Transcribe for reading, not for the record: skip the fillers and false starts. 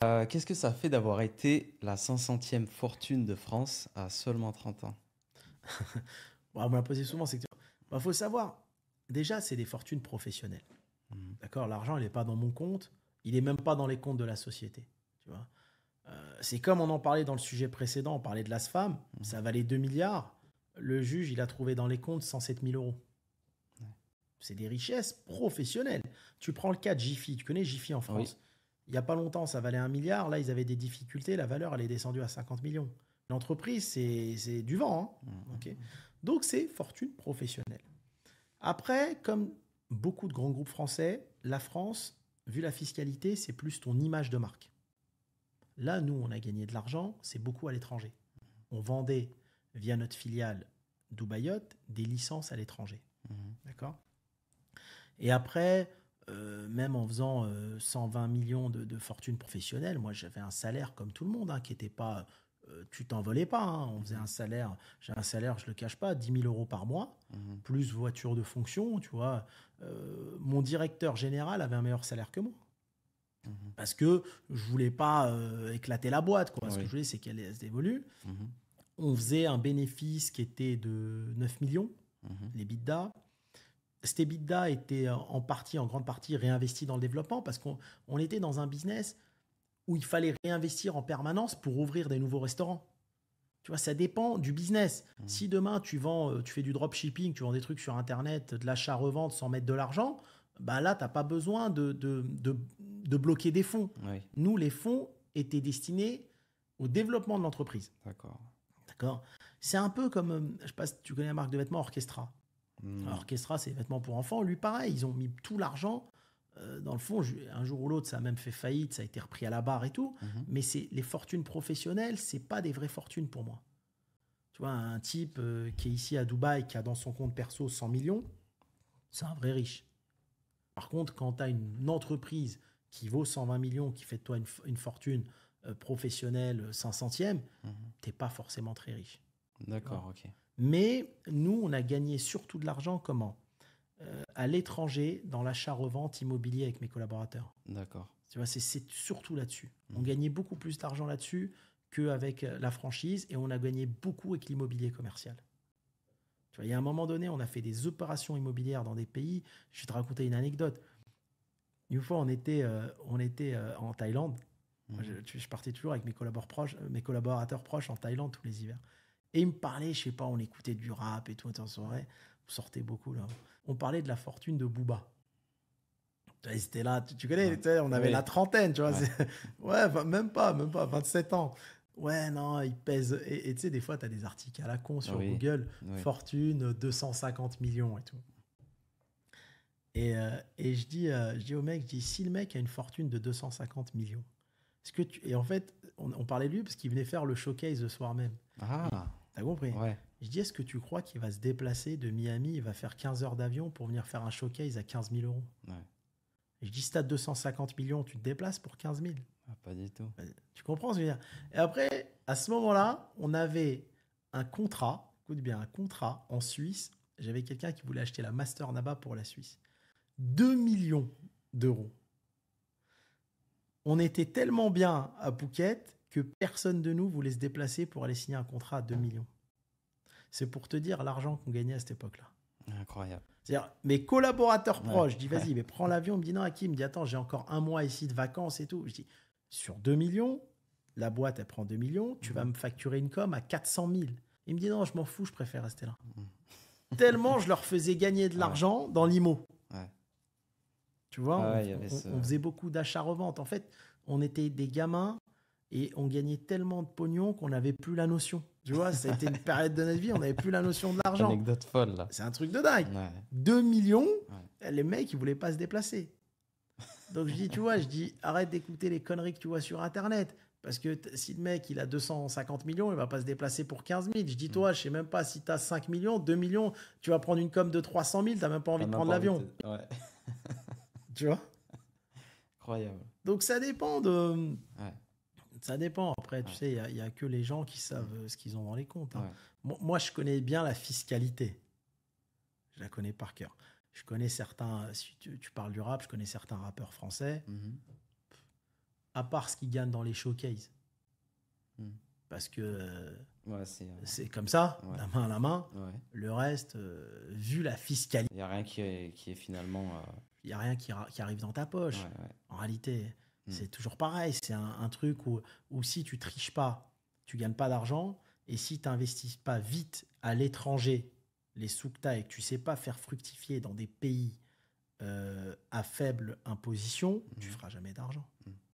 Qu'est-ce que ça fait d'avoir été la 500e fortune de France à seulement 30 ans? Bon, on me l'a posé souvent, c'est que faut savoir, déjà, c'est des fortunes professionnelles. Mmh. D'accord? L'argent, il n'est pas dans mon compte, il n'est même pas dans les comptes de la société. Tu vois? C'est comme on en parlait dans le sujet précédent, on parlait de l'ASFAM, Mmh. ça valait 2 milliards. Le juge, il a trouvé dans les comptes 107 000 euros. Ouais. C'est des richesses professionnelles. Tu prends le cas de Jiffy, tu connais Jiffy en Oui. France. Il n'y a pas longtemps, ça valait 1 milliard. Là, ils avaient des difficultés. La valeur, elle est descendue à 50 millions. L'entreprise, c'est du vent. Hein. Mmh. Ok. Donc, c'est fortune professionnelle. Après, comme beaucoup de grands groupes français, la France, vu la fiscalité, c'est plus ton image de marque. Là, nous, on a gagné de l'argent, c'est beaucoup à l'étranger. On vendait via notre filiale Dubaïot des licences à l'étranger. Mmh. D'accord? Et après, même en faisant 120 millions de fortune professionnelle, moi j'avais un salaire comme tout le monde, hein, qui n'était pas. Tu t'envolais pas. Hein. On faisait un salaire, j'ai un salaire, je ne le cache pas, 10 000 euros par mois, Mmh. plus voiture de fonction, tu vois. Mon directeur général avait un meilleur salaire que moi. Mmh. Parce que je voulais pas éclater la boîte, quoi. Ce que Oui. je voulais, c'est qu'elle évolue. Mmh. On faisait un bénéfice qui était de 9 millions, Mmh. les EBITDA. Cet EBITDA était en grande partie réinvesti dans le développement parce qu'on était dans un business où il fallait réinvestir en permanence pour ouvrir des nouveaux restaurants. Tu vois, ça dépend du business. Si demain tu vends, tu fais du dropshipping, tu vends des trucs sur Internet, de l'achat-revente sans mettre de l'argent, bah là, tu n'as pas besoin de bloquer des fonds. Oui. Nous, les fonds étaient destinés au développement de l'entreprise. D'accord. D'accord? C'est un peu comme, je ne sais pas si tu connais la marque de vêtements Orchestra. Non. Orchestra, c'est des vêtements pour enfants. Lui, pareil, ils ont mis tout l'argent. Dans le fond, un jour ou l'autre, ça a même fait faillite, ça a été repris à la barre et tout. Mmh. Mais c'est les fortunes professionnelles, c'est pas des vraies fortunes pour moi. Tu vois, un type qui est ici à Dubaï, qui a dans son compte perso 100 millions, c'est un vrai riche. Par contre, quand tu as une entreprise qui vaut 120 millions, qui fait de toi une fortune professionnelle 500e, Mmh. t'es pas forcément très riche. D'accord, ok. Mais nous, on a gagné surtout de l'argent comment? À l'étranger, dans l'achat-revente immobilier avec mes collaborateurs. D'accord. Tu vois, c'est surtout là-dessus. On Mhm. gagnait beaucoup plus d'argent là-dessus qu'avec la franchise et on a gagné beaucoup avec l'immobilier commercial. Tu vois, il y a un moment donné, on a fait des opérations immobilières dans des pays. Je vais te raconter une anecdote. Une fois, on était en Thaïlande. Moi, Mhm. je partais toujours avec mes collaborateurs proches en Thaïlande tous les hivers. Et ils me parlaient, je sais pas, on écoutait du rap et tout, en soirée. On sortait beaucoup là. On parlait de la fortune de Booba. Et c'était là, tu connais, Ouais. tu sais, on avait Oui. la trentaine, tu vois. Ouais. Ouais, même pas, 27 ans. Ouais, non, il pèse. Et tu sais, des fois, tu as des articles à la con sur Oui. Google, Oui. fortune 250 millions et tout. Et je dis au mec, je dis, si le mec a une fortune de 250 millions, et en fait, on parlait de lui parce qu'il venait faire le showcase le soir même. Ah, T'as compris? ouais. Je dis, est-ce que tu crois qu'il va se déplacer de Miami, il va faire 15 heures d'avion pour venir faire un showcase à 15 000 euros? Ouais. Et je dis, si t'as 250 millions, tu te déplaces pour 15 000. Ah, pas du tout. Tu comprends ce que je veux dire? Et après, à ce moment-là, on avait un contrat, écoute bien, un contrat en Suisse. J'avais quelqu'un qui voulait acheter la Master Naba pour la Suisse. 2 millions d'euros. On était tellement bien à Phuket que personne de nous voulait se déplacer pour aller signer un contrat à 2 millions. C'est pour te dire l'argent qu'on gagnait à cette époque-là. Incroyable. C'est-à-dire, mes collaborateurs Ouais, proches, je dis, ouais. vas-y, mais prends l'avion. Il me dit, non, Hakim, il me dit, attends, j'ai encore un mois ici de vacances et tout. Je dis, sur 2 millions, la boîte, elle prend 2 millions, tu vas me facturer une com à 400 000. Il me dit, non, je m'en fous, je préfère rester là. Tellement je leur faisais gagner de Ouais. l'argent dans l'IMO. Ouais. Tu vois, Ah ouais, il y avait on faisait beaucoup d'achats-reventes. En fait, on était des gamins et on gagnait tellement de pognon qu'on n'avait plus la notion. Tu vois, c'était une période de notre vie, on n'avait plus la notion de l'argent. Anecdote folle, là. C'est un truc de dingue. Ouais. 2 millions, Ouais. les mecs, ils voulaient pas se déplacer. Donc je dis, tu vois, arrête d'écouter les conneries que tu vois sur Internet. Parce que si le mec, il a 250 millions, il va pas se déplacer pour 15 000. Je dis, toi, je sais même pas si tu as 5 millions, 2 millions, tu vas prendre une com de 300 000, tu n'as même pas envie T'as de même prendre pas envie l'avion. Ouais. Tu vois? Incroyable. Donc ça dépend de... Ouais. Ça dépend. Après, tu Ouais. sais, il y a que les gens qui savent ce qu'ils ont dans les comptes. Hein. Ouais. Moi, je connais bien la fiscalité. Je la connais par cœur. Je connais certains, si tu parles du rap, je connais certains rappeurs français. Mhm. à part ce qu'ils gagnent dans les showcases. Hmm. Parce que Ouais, c'est comme ça, Ouais. la main à la main. Ouais. Le reste, vu la fiscalité, Il n'y a rien qui est finalement. il n'y a rien qui arrive dans ta poche. Ouais. En réalité, Hmm. c'est toujours pareil. C'est un truc où si tu triches pas, tu gagnes pas d'argent. Et si tu n'investis pas vite à l'étranger les sous que tu as et que tu sais pas faire fructifier dans des pays à faible imposition, tu feras jamais d'argent.